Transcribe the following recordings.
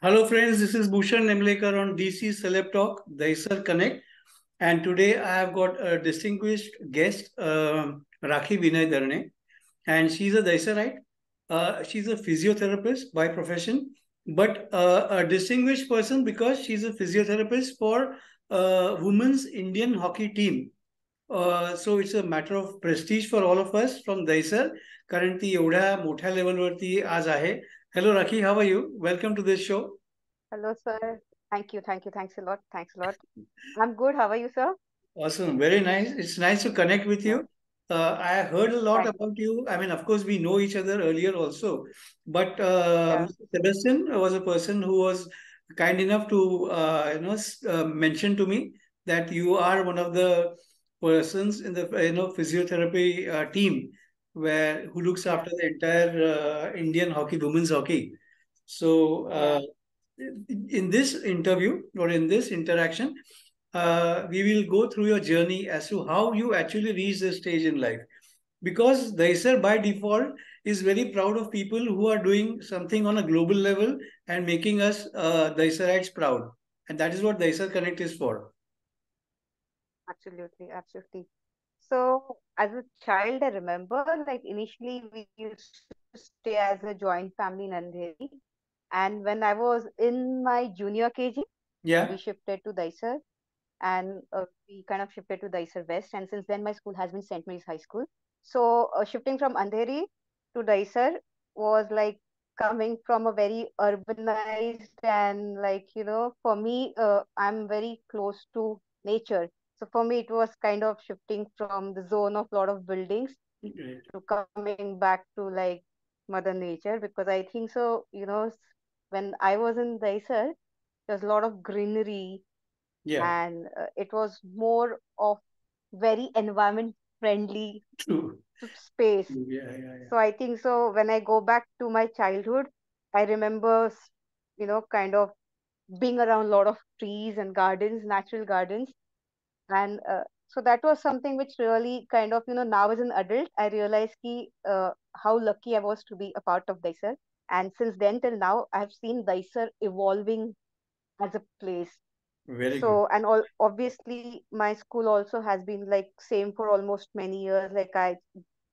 Hello friends, this is Bhushan Nemlekar on DC Celeb Talk, Dahisar Connect. And today I have got a distinguished guest, Rakhi Vinay Darne. And she's a Dahisarite. She's a physiotherapist by profession, but a distinguished person because she's a physiotherapist for women's Indian hockey team. So it's a matter of prestige for all of us from Dahisar. Currently, एवढ्या मोठ्या लेवलवरती आज आहे. Hello Rakhi, how are you? Welcome to this show. Hello, sir. Thank you. Thank you. Thanks a lot. Thanks a lot. I'm good. How are you, sir? Awesome. Very nice. It's nice to connect with Yeah. you. I heard a lot Thank about you. I mean, of course, we know each other earlier also, but yeah. Mr. Sebastian was a person who was kind enough to, mention to me that you are one of the persons in the, physiotherapy team who looks Yeah. after the entire Indian hockey, women's hockey. So, Yeah. in this interview or in this interaction, we will go through your journey as to how you actually reach this stage in life. Because Daisar by default is very proud of people who are doing something on a global level and making us Daisarites proud. And that is what Daisar Connect is for. Absolutely. Absolutely. So, as a child, I remember like initially we used to stay as a joint family in Andheri. And when I was in my junior KG, we Yeah. shifted to Daisar and we kind of shifted to Daisar West. And since then, my school has been St. Mary's High School. So, shifting from Andheri to Daisar was like coming from a very urbanized and for me, I'm very close to nature. So for me, it was kind of shifting from the zone of lot of buildings Great. to coming back to like Mother Nature because I think so, when I was in Daisar, there's a lot of greenery Yeah. and it was more of very environment friendly True. space. Yeah, yeah, yeah. So I think so when I go back to my childhood, I remember, kind of being around a lot of trees and gardens, natural gardens. And so that was something which really kind of, now as an adult, I realized how lucky I was to be a part of Daisar. And since then till now, I've seen Daisar evolving as a place. Very good. So, and all obviously, my school also has been like same for almost many years. Like I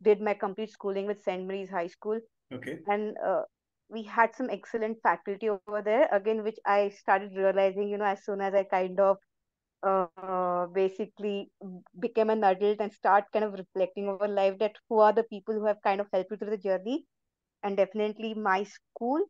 did my complete schooling with St. Mary's High School, Okay. and we had some excellent faculty over there. Again, which I started realizing, as soon as I kind of basically became an adult and start kind of reflecting over life that who are the people who have kind of helped you through the journey. And definitely, my school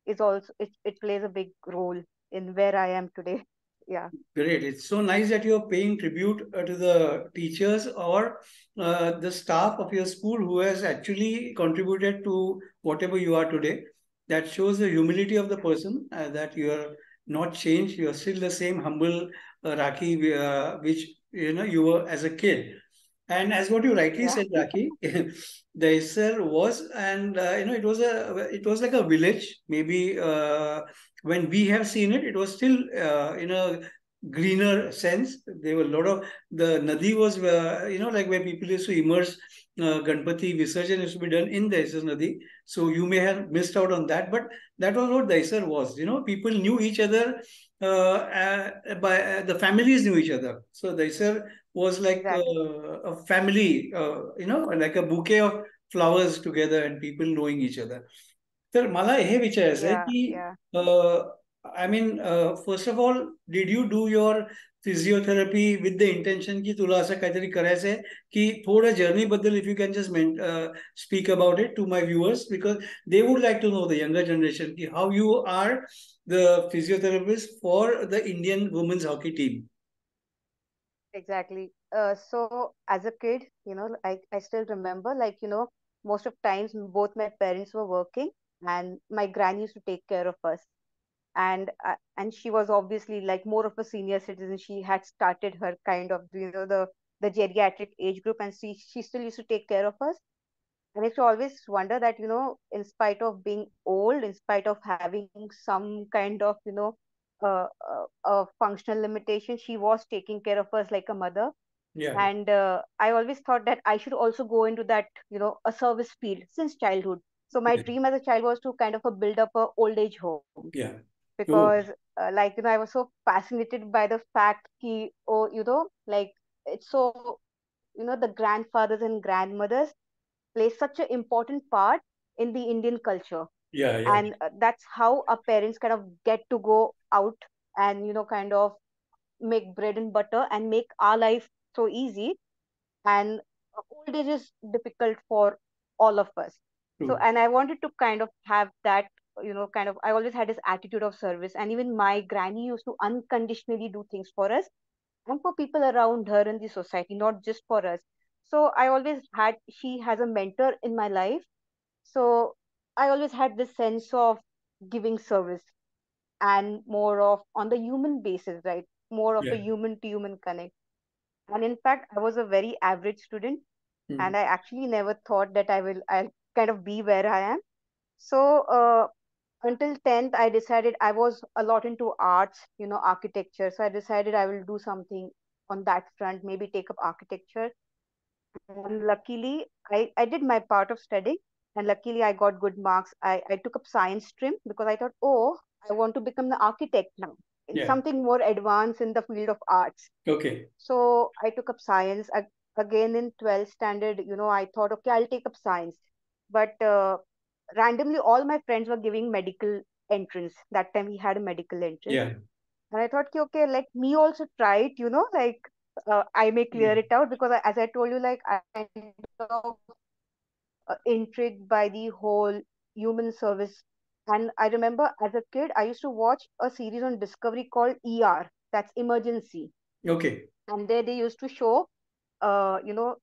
is also it plays a big role in where I am today. Yeah. Great. It's so nice that you're paying tribute to the teachers or the staff of your school who has actually contributed to whatever you are today. That shows the humility of the person that you are not changed. You are still the same humble Rakhi, which you were as a kid. And as what you rightly Yeah. said, Rakhi, the Isar was, and it was like a village. Maybe when we have seen it, it was still in a greener sense. There were a lot of the Nadi was, like where people used to immerse Ganpati Visarjan used to be done in the Daisar Nadi. So you may have missed out on that, but that was what Daisar was. People knew each other, the families knew each other. So Daisar was like Exactly. a family, like a bouquet of flowers together and people knowing each other. तर मला हे विचारायचं आहे Yeah. की Yeah. I mean first of all did you do your physiotherapy with the intention की तुला असं काहीतरी करायचंय की थोडं जर्नी बद्दल if you can just speak about it to my viewers because they would like to know the younger generation की how you are the physiotherapist for the Indian women's hockey team. Exactly. So as a kid, I still remember, most of times both my parents were working and my granny used to take care of us. And she was obviously like more of a senior citizen. She had started her kind of, the geriatric age group and she still used to take care of us. And I used to always wonder that, in spite of being old, in spite of having some kind of, functional limitation, she was taking care of us like a mother. Yeah. And I always thought that I should also go into that, a service field since childhood. So my Yeah. dream as a child was to kind of build up a old age home Yeah. Oh, because I was so fascinated by the fact ki, oh, like it's so, the grandfathers and grandmothers play such an important part in the Indian culture. yeah, yeah. And that's how our parents kind of get to go out and, kind of make bread and butter and make our life so easy. And old age is difficult for all of us. So, True. and I wanted to kind of have that, I always had this attitude of service. And even my granny used to unconditionally do things for us and for people around her in the society, not just for us. So I always had, she has a mentor in my life. So I always had this sense of giving service and more of on the human basis, right? More of Yeah. a human to human connect. And in fact, I was a very average student, Mm. and I actually never thought that I'll kind of be where I am. So until 10th, I decided I was a lot into arts, architecture. So I decided I will do something on that front, maybe take up architecture. And luckily, I did my part of studying, and luckily I got good marks. I took up science stream because I thought, oh, I want to become the architect now, in Yeah. something more advanced in the field of arts. Okay. So I took up science. Again in 12th standard, I thought, okay, I'll take up science. But randomly, all my friends were giving medical entrance. That time we had a medical entrance. Yeah. And I thought, "Ki, okay, let me also try it, like I may clear Yeah. it out because as I told you, like I'm kind of intrigued by the whole human service. And I remember as a kid, I used to watch a series on Discovery called ER, that's emergency. Okay. And there they used to show uh, you know,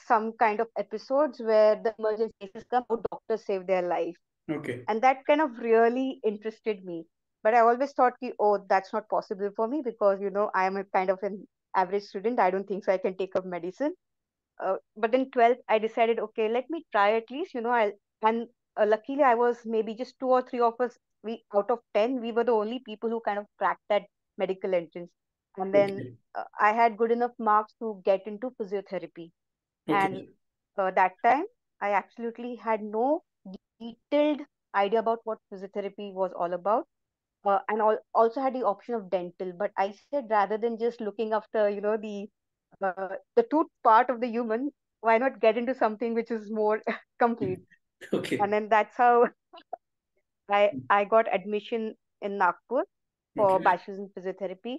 some kind of episodes where the emergency cases come, how doctors save their life. Okay. And that kind of really interested me. But I always thought, ki, oh, that's not possible for me because, I am a kind of an average student. I don't think so I can take up medicine. But in 12th, I decided, okay, let me try at least, and luckily I was maybe just two or three of us, we out of 10, we were the only people who kind of cracked that medical entrance. And then Okay. I had good enough marks to get into physiotherapy. And Okay. that time, I absolutely had no detailed idea about what physiotherapy was all about. And also had the option of dental. But I said rather than just looking after, the tooth part of the human, why not get into something which is more complete? And Okay. then that's how I got admission in Nagpur for Okay. bachelor's in physiotherapy.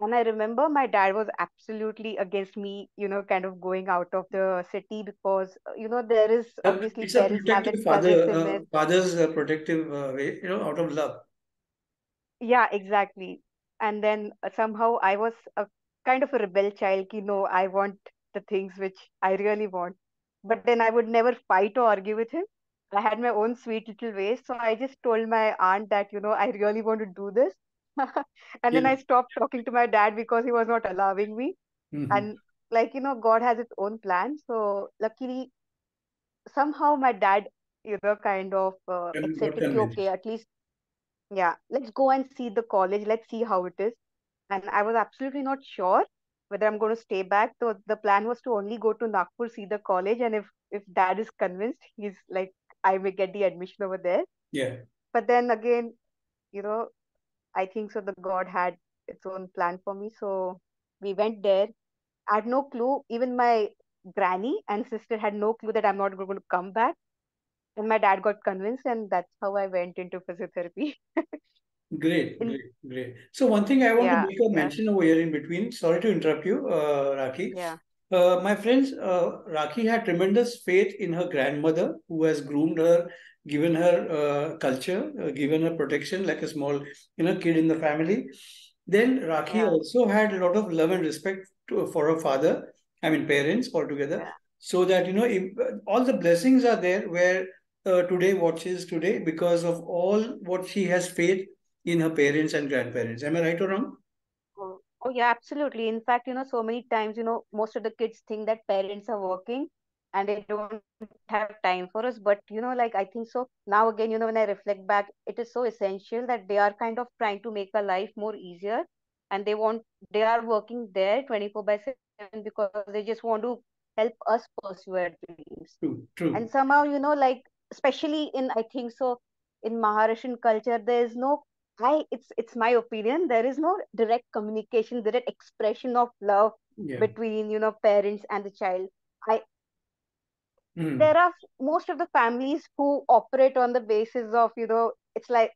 And I remember my dad was absolutely against me, kind of going out of the city because, there is obviously It's a parents have that protective possessiveness. father's protective way, out of love. Yeah, exactly. And then somehow I was a kind of a rebel child, I want the things which I really want. But then I would never fight or argue with him. I had my own sweet little ways. So I just told my aunt that, I really want to do this. And then Yeah. I stopped talking to my dad because he was not allowing me. Hmm. And like, God has its own plan. So luckily, somehow my dad, kind of Got accepted, okay, convinced. at least, yeah, let's go and see the college. Let's see how it is. And I was absolutely not sure whether I'm going to stay back. So the plan was to only go to Nagpur, see the college, and if dad is convinced, he's like, I may get the admission over there. Yeah. But then again, you know, I think so the God had its own plan for me. So we went there. I had no clue. Even my granny and sister had no clue that I'm not going to come back. And my dad got convinced, and that's how I went into physiotherapy. Great, In great, great. So one thing I want to Yeah, make a yeah, mention over here in between. Sorry to interrupt you, Rakhi. yeah, My friends, Rakhi had tremendous faith in her grandmother, who has groomed her, given her culture, given her protection like a small, kid in the family. Then Rakhi yeah, also had a lot of love and respect for her father. I mean, parents altogether. yeah. So that if, all the blessings are there where today what she is today because of all what she has faith in her parents and grandparents. Am I right or wrong? Oh, yeah, absolutely. In fact, so many times, most of the kids think that parents are working and they don't have time for us. But, like I think so now again, when I reflect back, it is so essential that they are kind of trying to make our life more easier and they are working there 24 by 7 because they just want to help us pursue our dreams. True, And true. somehow, like, especially in, I think so, in Maharashtrian culture, there is no it's my opinion. There is no direct communication, direct expression of love Yeah. between, parents and the child. I Mm. There are most of the families who operate on the basis of, it's like,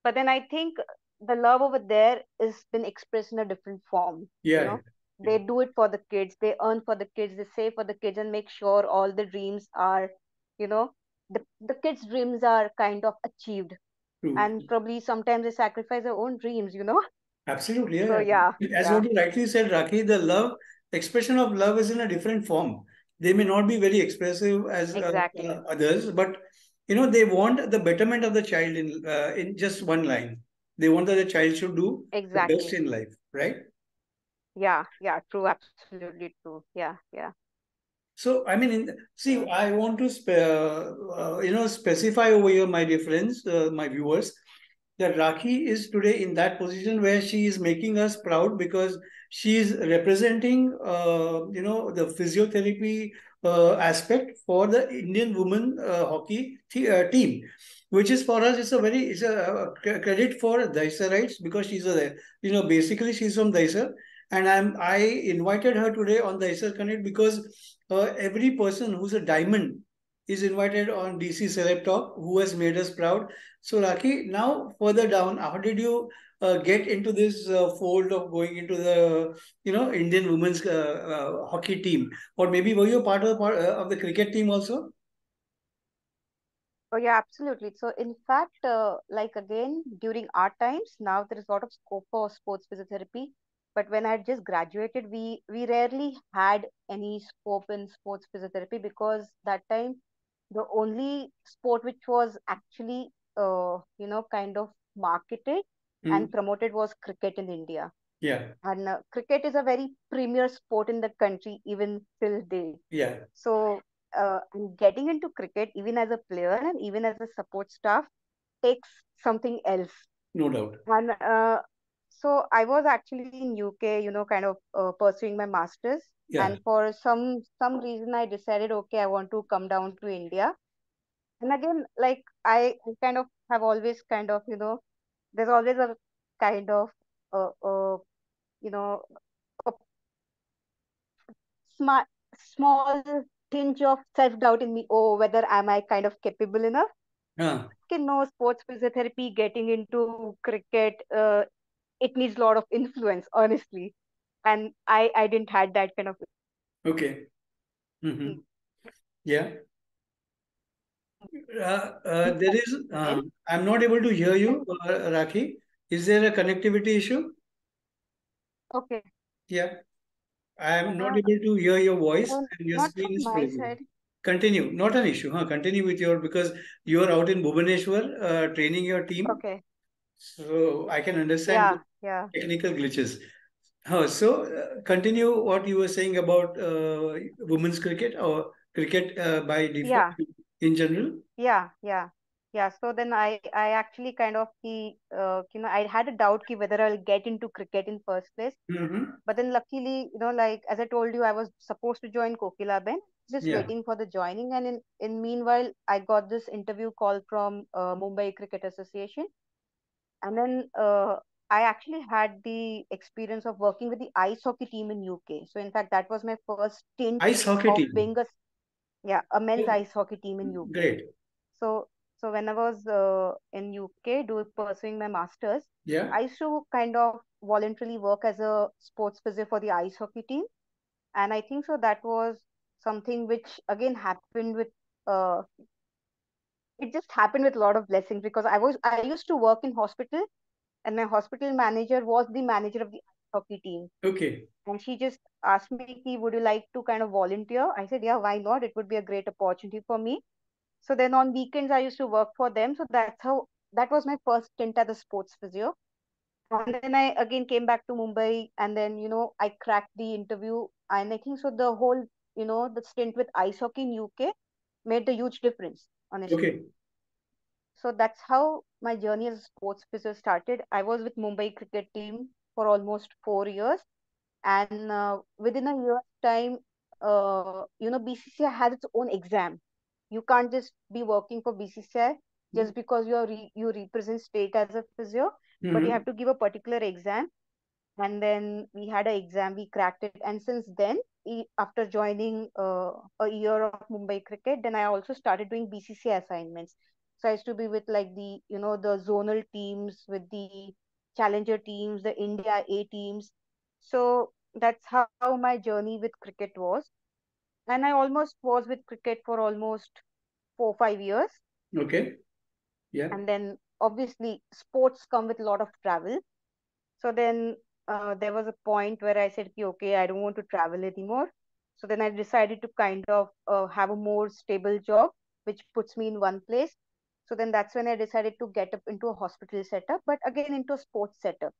but then I think the love over there is been expressed in a different form. you Yeah. know Yeah. they do it for the kids, they earn for the kids, they save for the kids, and make sure all the dreams are, you know the kids dreams are kind of achieved. True. And probably sometimes they sacrifice their own dreams. Absolutely, So yeah. yeah, As yeah, what you rightly said, Rakhi, the love expression of love is in a different form. They may not be very expressive as exactly, others, but they want the betterment of the child in just one line. They want that the child should do the best exactly. in life, right? Yeah, yeah, true, absolutely true. Yeah, yeah, So, I mean, yeah. see, I want to specify over here, my dear friends, my viewers, that Rakhi is today in that position where she is making us proud because she is representing, the physiotherapy aspect for the Indian women hockey team, which is for us, it's a credit for Dahisarites because she's basically she's from Dahisar, and I invited her today on Dahisar Connect because every person who's a diamond is invited on DC Celeb Talk, who has made us proud. So, Rakhi, now further down, how did you get into this fold of going into the Indian women's hockey team, or maybe were you part of the cricket team also? Oh yeah, absolutely. So in fact, like again, during our times, now there is a lot of scope for sports physiotherapy. But when I had just graduated, we rarely had any scope in sports physiotherapy, because that time the only sport which was actually kind of marketed and Hmm. promoted was cricket in India. Yeah, And cricket is a very premier sport in the country even till date. yeah, So and getting into cricket even as a player and even as a support staff takes something else. no doubt. And so I was actually in UK, kind of pursuing my masters. Yeah. And for some reason, I decided, okay, I want to come down to India. And again, like I kind of have always kind of, there's always a kind of you know a small tinge of self doubt in me. Oh, whether am I kind of capable enough? Huh. Okay, no, sports physiotherapy, getting into cricket, it needs a lot of influence, honestly. And I didn't had that kind of Okay. Hmm. Yeah. There is. then. I'm not able to hear you, Rakhi. Is there a connectivity issue? Okay. Yeah. I am not Uh, able to hear your voice and your Not screen from is my frozen. side. Continue. Not an issue. Huh? Continue with because you are out in Bhubaneswar training your team. Okay. So I can understand Yeah, the yeah, technical glitches. So continue what you were saying about women's cricket or cricket by default yeah, in general. yeah. Yeah. So then I actually kind of I had a doubt whether I'll get into cricket in first place. Mm-hmm. But then luckily, like as I told you, I was supposed to join Kokila Ben, just Yeah. waiting for the joining. And in meanwhile, I got this interview call from Mumbai Cricket Association. And then I actually had the experience of working with the ice hockey team in UK. So in fact, that was my first stint Ice hockey of team. being a men's Oh, ice hockey team in UK. great. So when I was in UK pursuing my masters, Yeah. I used to kind of voluntarily work as a sports physio for the ice hockey team. And I think so that was something which again happened with uh, it just happened with a lot of blessings, because I used to work in hospital, and my hospital manager was the manager of the ice hockey team. Okay. And she just asked me, would you like to kind of volunteer? I said, yeah, why not? It would be a great opportunity for me. So then on weekends, I used to work for them. So that was my first stint as a sports physio. And then I again came back to Mumbai, and then, I cracked the interview. And I think so the whole, the stint with ice hockey in UK made a huge difference, honestly. Okay. So that's how my journey as a sports physio started. I was with Mumbai cricket team for almost 4 years. And within a year's time, BCCI has its own exam. You can't just be working for BCCI. just because you represent state as a physio, but you Mm-hmm. have to give a particular exam. And then we had an exam, we cracked it, and since then, after joining a year of Mumbai cricket, then I also started doing BCCI assignments. So I used to be with like the zonal teams, with the challenger teams, the India A teams. So that's how my journey with cricket was. And I almost was with cricket for almost 4 5 years. Okay. Yeah. And then obviously sports come with a lot of travel. So then there was a point where I said, okay, I don't want to travel anymore. So then I decided to kind of have a more stable job, which puts me in one place. So then that's when I decided to get up into a hospital setup, but again into a sports setup.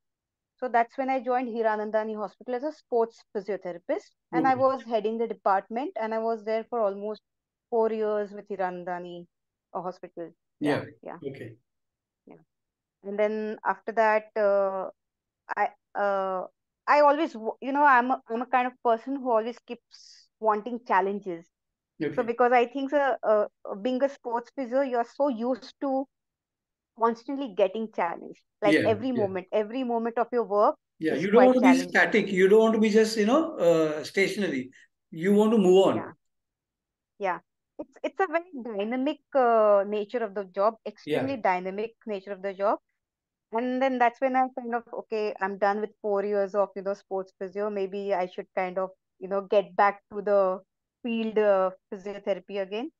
So that's when I joined Hiranandani Hospital as a sports physiotherapist. And I Okay. was heading the department, and I was there for almost 4 years with Hiranandani Hospital. Yeah, Yeah. yeah, Okay. yeah. And then after that, I uh, I always I'm a kind of person who always keeps wanting challenges. So Okay. because I think being a sports physio, you're so used to constantly getting challenged. Like Yeah. Yeah. every moment of your work Yeah. is You don't want quite to be challenging. static. You don't want to be just, stationary. You want to move Yeah, on. yeah. It's a very dynamic nature of the job, Yeah. extremely dynamic nature of the job. And then that's when I kind of, okay, I'm done with 4 years of, sports physio. Maybe I should kind of, get back to the field physiotherapy again.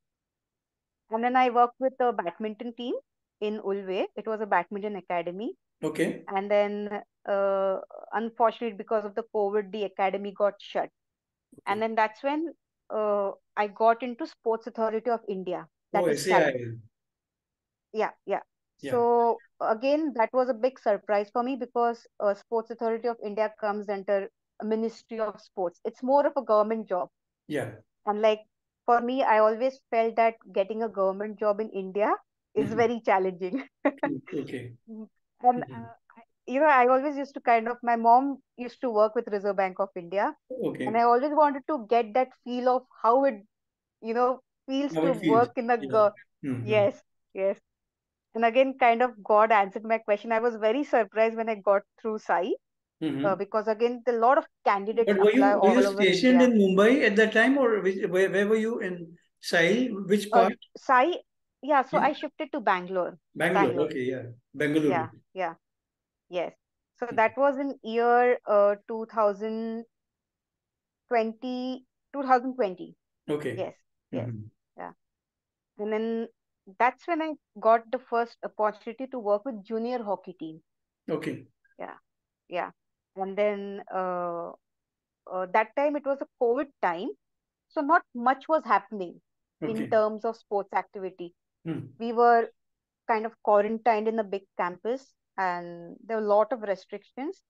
And then I worked with the badminton team in Ulve. It was a badminton academy. Okay. And then, unfortunately, because of the COVID, the academy got shut. And Okay. then that's when I got into Sports Authority of India. Oh, That is SAT. SAI. Yeah, yeah. Yeah. So again, that was a big surprise for me because Sports Authority of India comes under a Ministry of Sports. It's more of a government job. Yeah. And like for me, I always felt that getting a government job in India is Mhm. very challenging. Okay. And Mhm. I always used to my mom used to work with Reserve Bank of India, and I Okay. always wanted to get that feel of how it, you know, feels How to it feels. work in a Yeah. Mm-hmm. yes, yes. And again, kind of God answered my question. I was very surprised when I got through Sai, Mm-hmm. because again, a lot of candidates But apply were you all over stationed India. in Mumbai at that time, or where were you in Sahil? Which part? Sai, yeah. So I In shifted to Bangalore. Bangalore. Bangalore. Okay, yeah. Bengaluru. Yeah, yeah, yes. So that was in year 2020. Okay. Yes, yes, Mm-hmm. yeah. And then that's when I got the first opportunity to work with junior hockey team. Okay. Yeah, yeah. And then that time it was a COVID time, so not much was happening in Okay. terms of sports activity. Hmm. We were kind of quarantined in a big campus, and there were a lot of restrictions.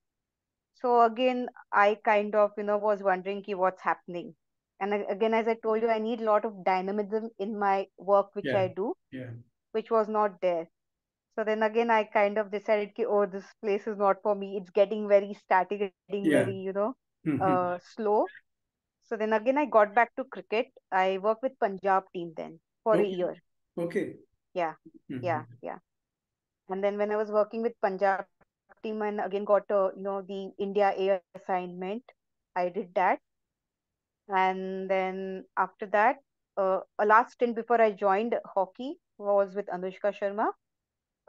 So again, I kind of, was wondering ki what's happening. And again, as I told you, I need a lot of dynamism in my work, which Yeah. I do, Yeah. which was not there. So then again, I kind of decided, ki, oh, this place is not for me. It's getting very static, getting Yeah. very, Mm-hmm. slow. So then again, I got back to cricket. I worked with Punjab team then for a Okay. year. Okay. Yeah, yeah, Mm-hmm. yeah. And then when I was working with Punjab team and again got the India A assignment, I did that. And then after that, a last stint before I joined hockey was with Anushka Sharma.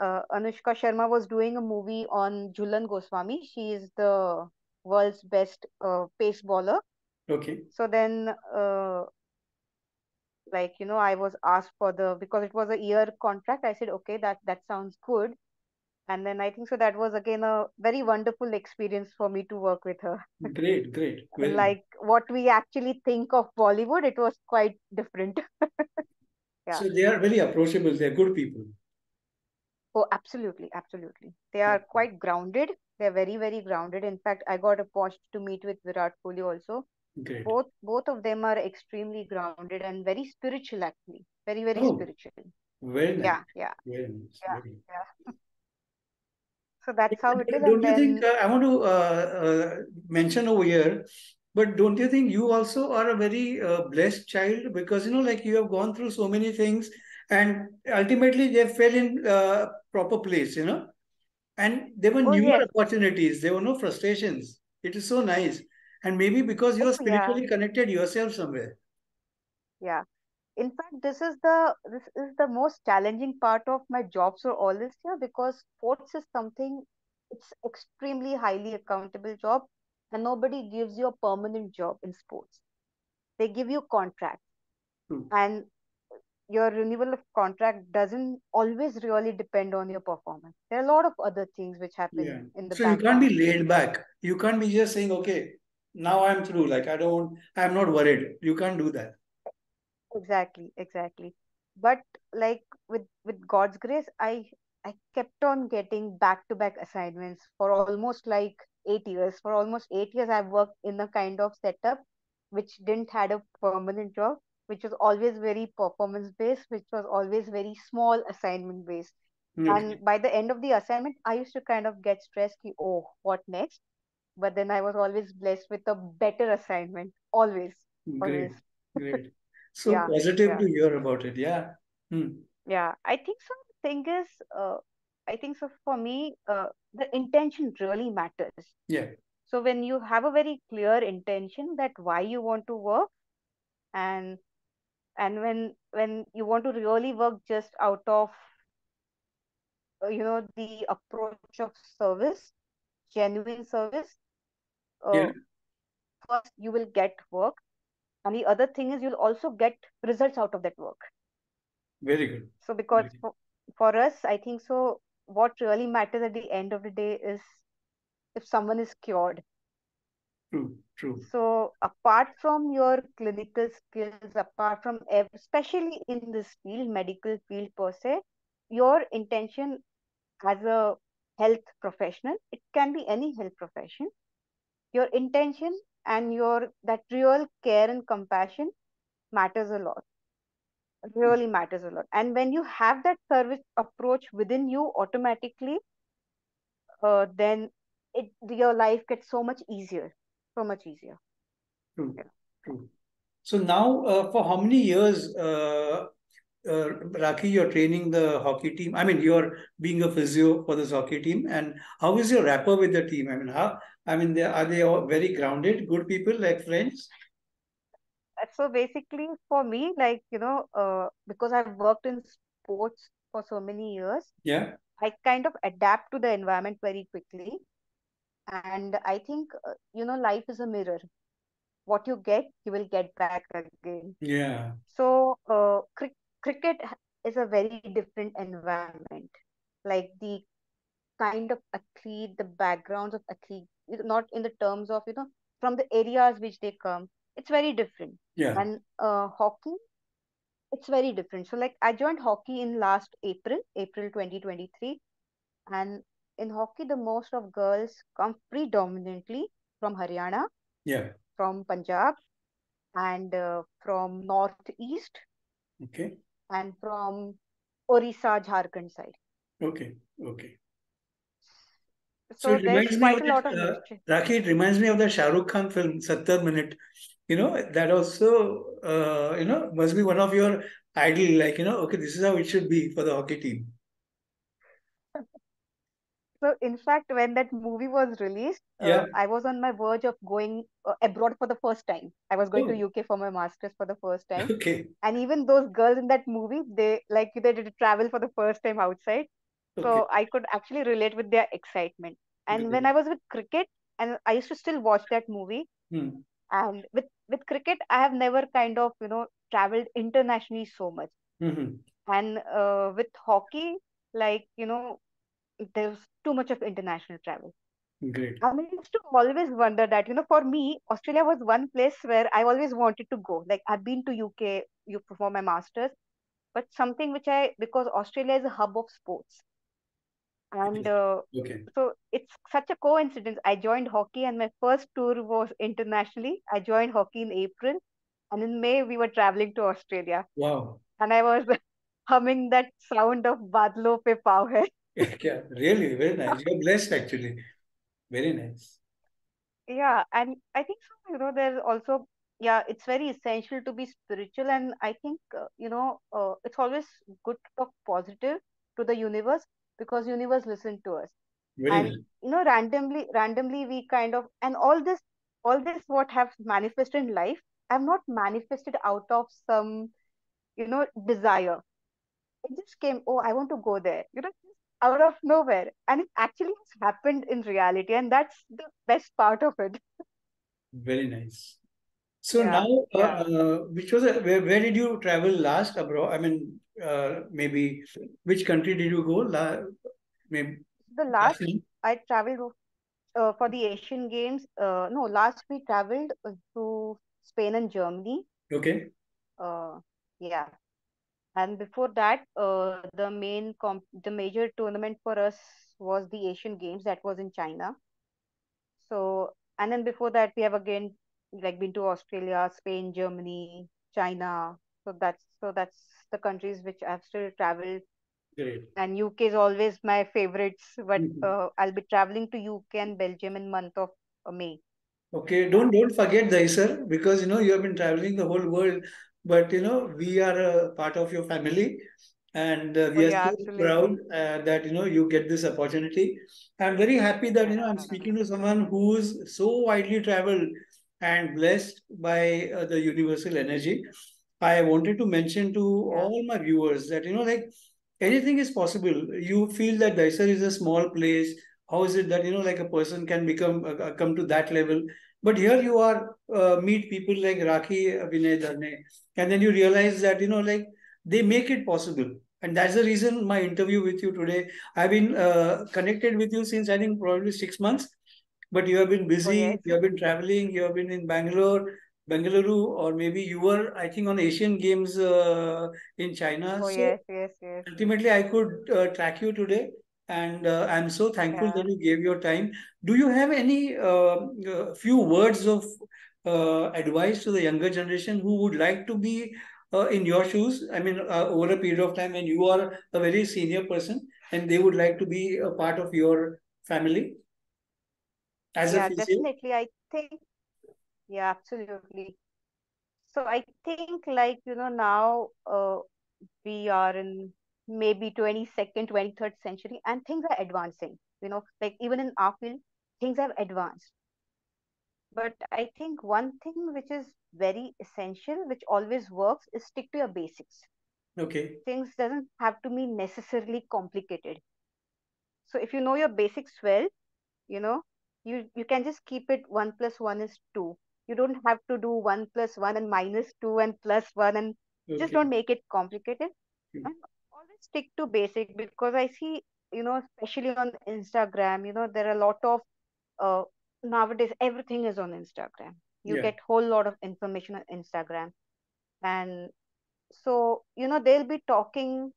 Anushka Sharma was doing a movie on Jhulan Goswami. She is the world's best pace bowler. Okay. So then, I was asked for because it was a year contract. I said, okay, that sounds good. And then I think so that was again a very wonderful experience for me to work with her. Great. Great. And Very. like what we actually think of Bollywood, it was quite different. Yeah. So they are very approachable. They are good people. Oh, absolutely, absolutely. They are quite grounded. They're very, very grounded. In fact, I got a opportunity to meet with Virat Kohli also. Great. Both of them are extremely grounded and very spiritual actually. Very, very Oh, spiritual. very nice. Yeah, yeah, Very nice. yeah, Very. yeah. So that's how it is. Don't And you think, then I want to mention over here, but don't you think you also are a very blessed child? Because, like you have gone through so many things and ultimately they fell in proper place, and there were Oh newer yes. opportunities. There were no frustrations. It is so nice. And maybe because you Oh are yeah. spiritually connected yourself somewhere. Yeah. In fact, this is the most challenging part of my job so all this year, because sports is something, it's extremely highly accountable job, and nobody gives you a permanent job in sports. They give you contract, True. and your renewal of contract doesn't always really depend on your performance. There are a lot of other things which happen Yeah. in the So you can't be background. laid back. You can't be just saying, okay, now I'm through. Like I'm not worried. You can't do that. Exactly, exactly. But like with God's grace, I kept on getting back-to-back assignments for almost like 8 years. For almost 8 years, I've worked in a kind of setup which didn't had a permanent job, which was always very performance-based, which was always very small assignment-based. Okay. And by the end of the assignment, I used to kind of get stressed, ki, oh, what next? But then I was always blessed with a better assignment, always, always. Great. Great. So Yeah, positive yeah. to hear about it. Yeah. Hmm. Yeah, I think so. Thing is, I think so for me, the intention really matters. Yeah. So when you have a very clear intention that why you want to work, and when you want to really work just out of the approach of service, genuine service, Yeah. uh, first you will get work, and the other thing is you'll also get results out of that work. Very good. So because Very good. for us, I think so. What really matters at the end of the day is if someone is cured. True. True. So apart from your clinical skills, apart from especially in this field, medical field per se, your intention as a health professional, it can be any health profession, your intention and your that real care and compassion matters a lot, really matters a lot. And when you have that service approach within you automatically, then your life gets so much easier, so much easier. True. Yeah. True. So now, for how many years, Rakhi, you're training the hockey team? I mean, you're being a physio for this hockey team, and how is your rapport with the team? I mean, how? I mean, are they all very grounded, good people, like friends? So basically, for me, like, because I've worked in sports for so many years, Yeah. I kind of adapt to the environment very quickly. And I think, life is a mirror. What you get, you will get back again. Yeah. So, cricket is a very different environment. Like the kind of athlete, the backgrounds of athlete, not in the terms of, from the areas which they come, it's very different. Yeah. And hockey, it's very different. So like I joined hockey in last April 2023, and in hockey the most of girls come predominantly from Haryana, Yeah. from Punjab, and from northeast, Okay. and from Orissa, Jharkhand side. Okay. Okay. So So it there's reminds me quite of a that, lot of mixture. Rakhi, it reminds me of the Shah Rukh Khan film, 70 Minute. That also, must be one of your idol, like, okay, this is how it should be for the hockey team. So, in fact, when that movie was released, Yeah. I was on my verge of going abroad for the first time. I was going to Oh, UK for my master's for the first time. okay. And even those girls in that movie, they did travel for the first time outside. Okay. So I could actually relate with their excitement. And when Great. I was with cricket, and I used to still watch that movie. Hmm. And with cricket, I have never kind of, traveled internationally so much. Hmm. And with hockey, like, there's too much of international travel. Great. I mean, I used to always wonder that, for me, Australia was one place where I always wanted to go. Like, I've been to UK for my master's, but something because Australia is a hub of sports. And Yes. Okay. so it's such a coincidence. I joined hockey, and my first tour was internationally. I joined hockey in April, and in May, we were traveling to Australia. Wow. And I was humming that sound of Badlo Pe Pav Hai. Yeah, really, very nice. You're blessed, actually. Very nice. Yeah, and I think so, there's also yeah, it's very essential to be spiritual. And I think, it's always good to talk positive to the universe, because universe listen to us. Very And, nice. randomly we kind of, and all this what have manifested in life, I've not manifested out of some, desire. It just came, oh, I want to go there, just out of nowhere. And it actually has happened in reality. And that's the best part of it. Very nice. So Yeah, now, yeah. which was where did you travel last abroad? I mean, maybe which country did you go? Maybe The last last time. I traveled for the Asian Games, no, last we traveled to Spain and Germany. Okay, Uh, yeah. And before that, the major tournament for us was the Asian Games that was in China. So, and then before that, we have again like been to Australia, Spain, Germany, China. So that's the countries which I've still traveled. great. And UK is always my favorites, but Mhm. I'll be traveling to UK and Belgium in month of May. Okay, Yeah. don't forget Dahisar, because you have been traveling the whole world, but we are a part of your family, and Oh we are yeah, so proud absolutely. that you get this opportunity. I'm very happy that I'm Yeah. speaking to someone who's so widely traveled and blessed by the universal energy. I wanted to mention to Yeah. all my viewers that like anything is possible. You feel that Dahisar is a small place. How is it that like a person can become come to that level? But here you are, meet people like Rakhi Vinay Darne, and then you realize that like they make it possible. And that's the reason my interview with you today. I've been connected with you since I think probably 6 months, but you have been Oh busy, yes. you have been traveling, you have been in Bengaluru, or maybe you were, I think, on Asian Games in China. Oh So yes, yes, yes. ultimately, I could track you today, and I'm so thankful that Yeah. you gave your time. Do you have any few words of advice to the younger generation who would like to be in your shoes? I mean, over a period of time, and you are a very senior person, and they would like to be a part of your family as a Yeah, physio. definitely. I think, yeah, absolutely. So I think, like, now we are in maybe 22nd, 23rd century, and things are advancing. Like even in our field, things have advanced. But I think one thing which is very essential, which always works, is stick to your basics. Okay, Things doesn't have to be necessarily complicated. So if you know your basics well, you know, you can just keep it 1 plus 1 is 2. You don't have to do 1 plus 1 and -2 and +1, and just okay. don't make it complicated. And always stick to basic, because I see, especially on Instagram, there are a lot of uh, nowadays everything is on Instagram. You Yeah. get whole lot of information on Instagram. And so, they'll be talking,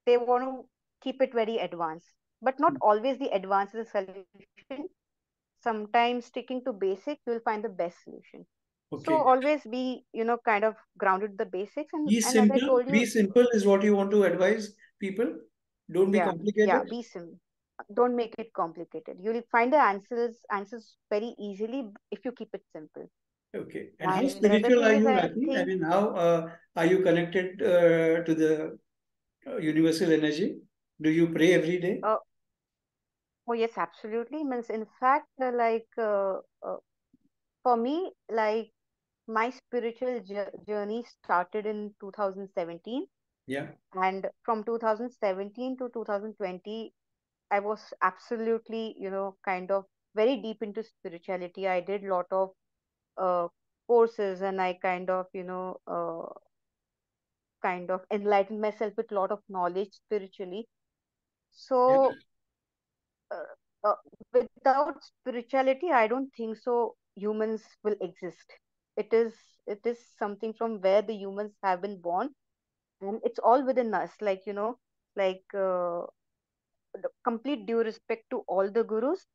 they want to keep it very advanced, but not always the advanced is the solution. Sometimes sticking to basic, you'll find the best solution. So Okay. always be, kind of grounded the basics. and Be and as I simple. told you, Be simple is what you want to advise people. Don't be yeah, yeah, complicated. be simple. Don't make it complicated. You'll find the answers very easily if you keep it simple. Okay. And how And the other spiritual thing are is, you, I Rakhi? I think, mean, how are you connected to the universal energy? Do you pray every day? uh, oh yes, absolutely. Means in fact, for me, like, my spiritual journey started in 2017. Yeah. And from 2017 to 2020, I was absolutely, kind of very deep into spirituality. I did lot of uh, courses, and I kind of enlightened myself with lot of knowledge spiritually. Yeah. So uh, uh, without spirituality, I don't think so humans will exist. It is something from where the humans have been born, and it's all within us. Like, like, the complete due respect to all the gurus,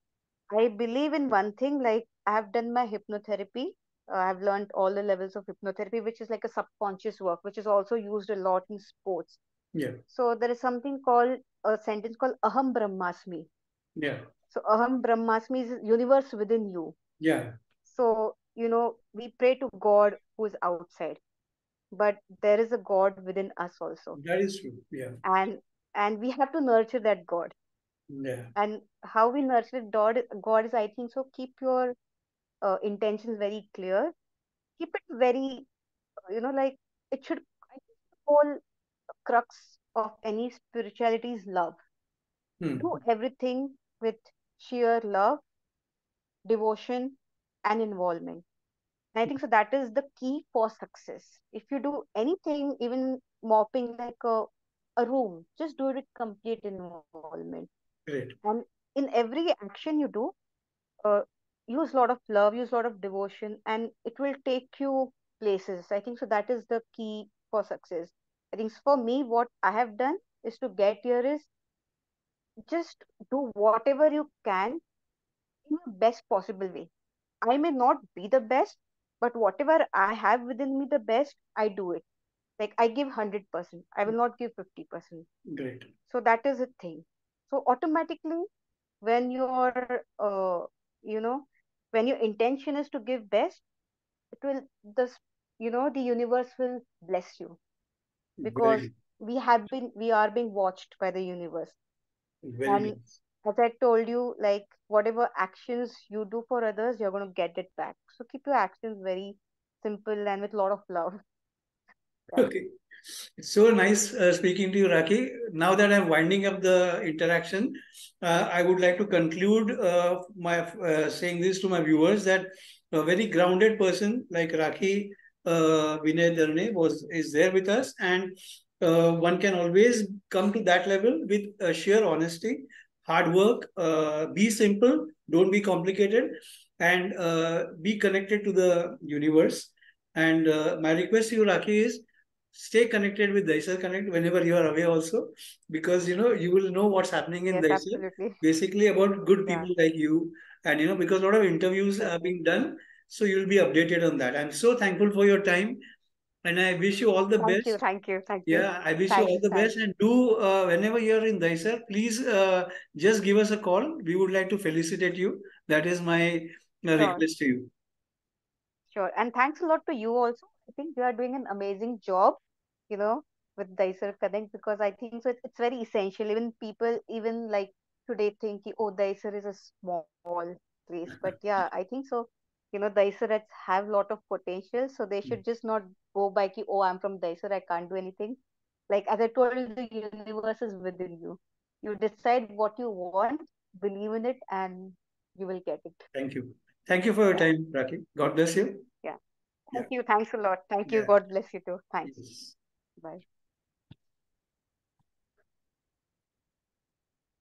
I believe in one thing. Like, I have done my hypnotherapy. I've learned all the levels of hypnotherapy, which is like a subconscious work, which is also used a lot in sports. Yeah. So there is something called a sentence called Aham Brahmasmi. Yeah. So Aham Brahmasmi is universe within you. Yeah. So, we pray to God who's outside, but there is a God within us also. That is true. Yeah. And we have to nurture that God. Yeah. And how we nurture God is, I think so, keep your intentions very clear. Keep it very, like, it should, I think the whole crux of any spirituality is love. Do Hmm. everything with sheer love, devotion, and involvement. And I think so that is the key for success. If you do anything, even mopping like a room, just do it with complete involvement. Great. And in every action you do, uh, use a lot of love, use a lot of devotion, and it will take you places. I think so that is the key for success. I think for me, what I have done is to get here is just do whatever you can in the best possible way. I may not be the best, but whatever I have within me, the best, I do it. Like I give 100%. I will not give 50%. Great. So that is a thing. So automatically, when you know, when your intention is to give best, it will this, the universe will bless you, because Very, we are being watched by the universe. very And nice. as I told you, like whatever actions you do for others, you're going to get it back. So keep your actions very simple and with a lot of love. Yeah. Okay. It's so nice speaking to you, Rakhi. Now that I'm winding up the interaction, I would like to conclude my saying this to my viewers that a very grounded person like Rakhi Vinay Darne is there with us, and one can always come to that level with sheer honesty, hard work, be simple, don't be complicated, and be connected to the universe. And my request to you, Rakhi, is stay connected with Dahisar Connect whenever you are away also, because you will know what's happening in Yes, Dahisar, absolutely. basically about good Yeah, people like you, and because a lot of interviews are definitely. being done, so you'll be updated on that. I'm so thankful for your time, and I wish you all the Thank you, best. thank you, thank you. Yeah, I wish you all Thanks, the best, thanks. and do whenever you're in Dahisar, please just give us a call. We would like to felicitate you. That is my Sure, request to you. sure. And thanks a lot to you also. I think you are doing an amazing job, you know, with Daisar Connect, because I think so it's very essential. Even people, even like today think, oh, Daisar is a small place. But yeah, I think so. Daisarites have a lot of potential, so they should just not go by, oh, I'm from Daisar, I can't do anything. Like as I told you, the universe is within you. You decide what you want, believe in it, and you will get it. Thank you. Thank you for your Yeah, time, Rakhi. God bless you. yeah. Yeah. Thank you. Thanks a lot. Thank you. Yeah. God bless you too. Thanks. Yes. Bye.